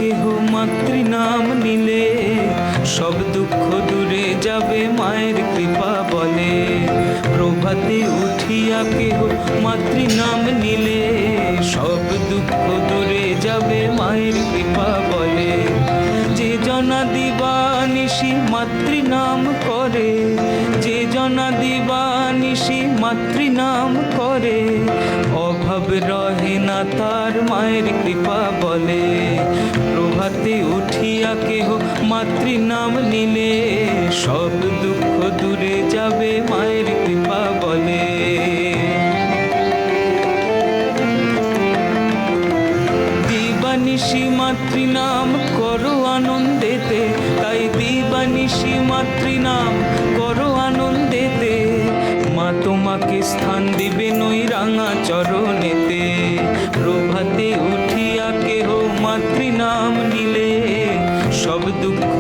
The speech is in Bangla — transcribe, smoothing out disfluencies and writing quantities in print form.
কেহ মাতৃনাম নিলে সব দুঃখ দূরে যাবে মায়ের কৃপা বলে। প্রভাতে উঠিয়া কেহ মাতৃনাম নিলে সব দুঃখ দূরে যাবে মায়ের কৃপা বলে। যে জনা দিবানিশি মাতৃনাম করে, যে জনা দিবানিশি মাতৃনাম করে, অভাব রহে না তার মায়ের কৃপা বলে। প্রভাতে উঠিয়া কেহ মাতৃনাম নিলে সব দুঃখ দূরে যাবে মায়ের কৃপা বলে। দিবানিশি মাতৃনাম করো আনন্দেতে, তাই দিবানিশি মাতৃনাম করো আনন্দেতে। মা তোমাকে স্থান দিবেন ওই রাঙা চরণেতে। প্রভাতে উঠিয়া কেহ মাতৃনাম নিলে সব দুঃখ